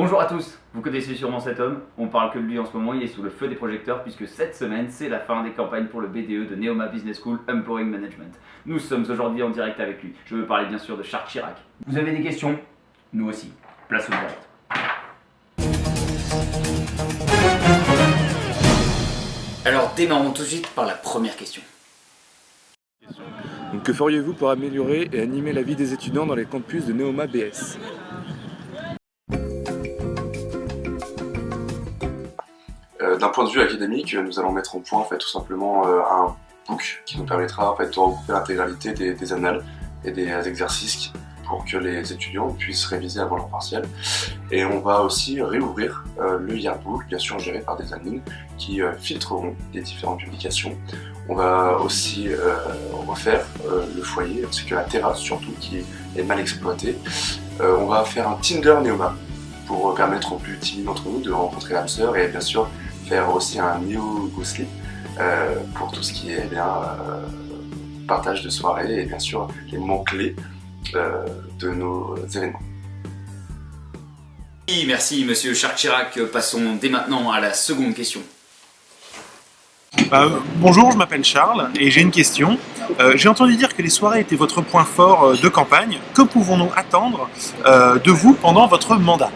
Bonjour à tous, vous connaissez sûrement cet homme, on parle que de lui en ce moment, il est sous le feu des projecteurs puisque cette semaine c'est la fin des campagnes pour le BDE de Neoma Business School Empowering Management. Nous sommes aujourd'hui en direct avec lui, je veux parler bien sûr de Charles Chirac. Vous avez des questions? Nous aussi, place au direct. Alors démarrons tout de suite par la première question. Donc, que feriez-vous pour améliorer et animer la vie des étudiants dans les campus de Neoma BS? D'un point de vue académique, nous allons mettre en point tout simplement un book qui nous permettra de regrouper l'intégralité des annales et des exercices pour que les étudiants puissent réviser avant leur partiel. Et on va aussi réouvrir le yearbook, bien sûr géré par des admins qui filtreront les différentes publications. On va aussi refaire le foyer ainsi que la terrasse surtout qui est mal exploitée. On va faire un Tinder Neoma pour permettre aux plus timides d'entre nous de rencontrer l'âme sœur et bien sûr faire aussi un Neo Ghostly pour tout ce qui est partage de soirée et bien sûr les moments clés de nos événements. Merci monsieur Charles Chirac, passons dès maintenant à la seconde question. Bonjour, je m'appelle Charles et j'ai une question. J'ai entendu dire que les soirées étaient votre point fort de campagne. Que pouvons-nous attendre de vous pendant votre mandat ?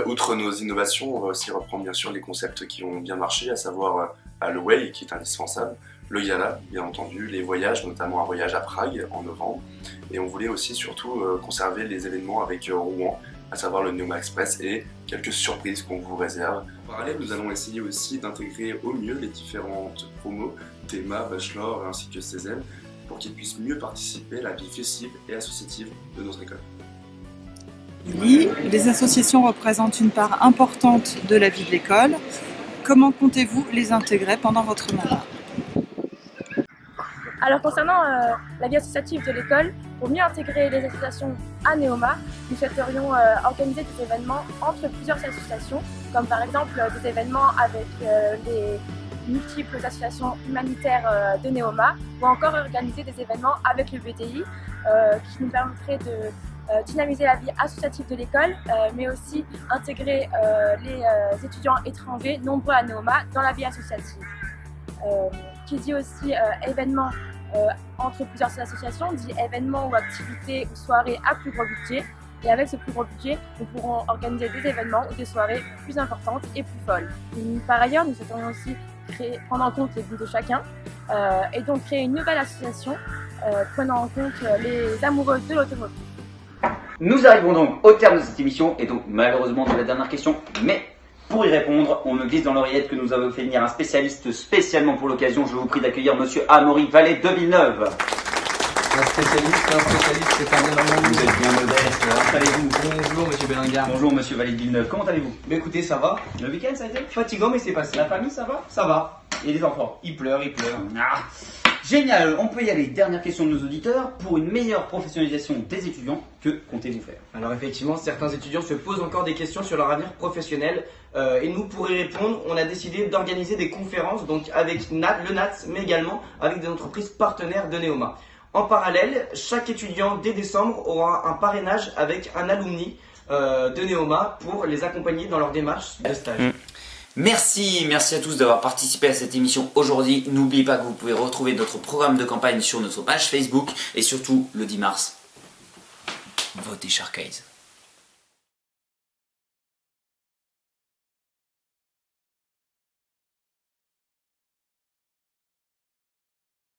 Outre nos innovations, on va aussi reprendre bien sûr les concepts qui ont bien marché, à savoir le Way qui est indispensable, le Yala bien entendu, les voyages, notamment un voyage à Prague en novembre, et on voulait aussi surtout conserver les événements avec Rouen, à savoir le Neoma Express et quelques surprises qu'on vous réserve. En parallèle, nous allons essayer aussi d'intégrer au mieux les différentes promos, Théma, Bachelor ainsi que Cézanne, pour qu'ils puissent mieux participer à la vie festive et associative de notre école. Oui, les associations représentent une part importante de la vie de l'école. Comment comptez-vous les intégrer pendant votre mandat ? Alors concernant la vie associative de l'école, pour mieux intégrer les associations à Neoma, nous souhaiterions organiser des événements entre plusieurs associations, comme par exemple des événements avec les multiples associations humanitaires de Neoma, ou encore organiser des événements avec le BDI qui nous permettraient de dynamiser la vie associative de l'école, mais aussi intégrer les étudiants étrangers nombreux à Neoma dans la vie associative. Qui dit aussi événements entre plusieurs associations, dit événements ou activités ou soirées à plus gros budget. Et avec ce plus gros budget, nous pourrons organiser des événements ou des soirées plus importantes et plus folles. Par ailleurs, nous souhaiterions aussi prendre en compte les goûts de chacun et donc créer une nouvelle association prenant en compte les amoureux de l'automobile. Nous arrivons donc au terme de cette émission et donc malheureusement de la dernière question, mais pour y répondre, on me glisse dans l'oreillette que nous avons fait venir un spécialiste spécialement pour l'occasion. Je vous prie d'accueillir monsieur Amaury Vallée de Villeneuve. Un spécialiste, c'est un énorme. Vous êtes bien modeste, installez-vous. Bonjour monsieur Bellingar. Bonjour monsieur Vallée de Villeneuve, comment allez-vous? Mais écoutez, ça va. Le week-end ça a été? Fatigant mais c'est passé. La famille ça va? Ça va. Et les enfants? Il pleure. Ah. Génial, on peut y aller. Dernière question de nos auditeurs. Pour une meilleure professionnalisation des étudiants, que comptez-vous faire? Alors effectivement, certains étudiants se posent encore des questions sur leur avenir professionnel. Et nous, pour y répondre, on a décidé d'organiser des conférences, donc avec le NATS, mais également avec des entreprises partenaires de Neoma. En parallèle, chaque étudiant, dès décembre, aura un parrainage avec un alumni de Neoma pour les accompagner dans leur démarche de stage. Merci à tous d'avoir participé à cette émission aujourd'hui. N'oubliez pas que vous pouvez retrouver notre programme de campagne sur notre page Facebook et surtout le 10 mars, votez Sharkaise.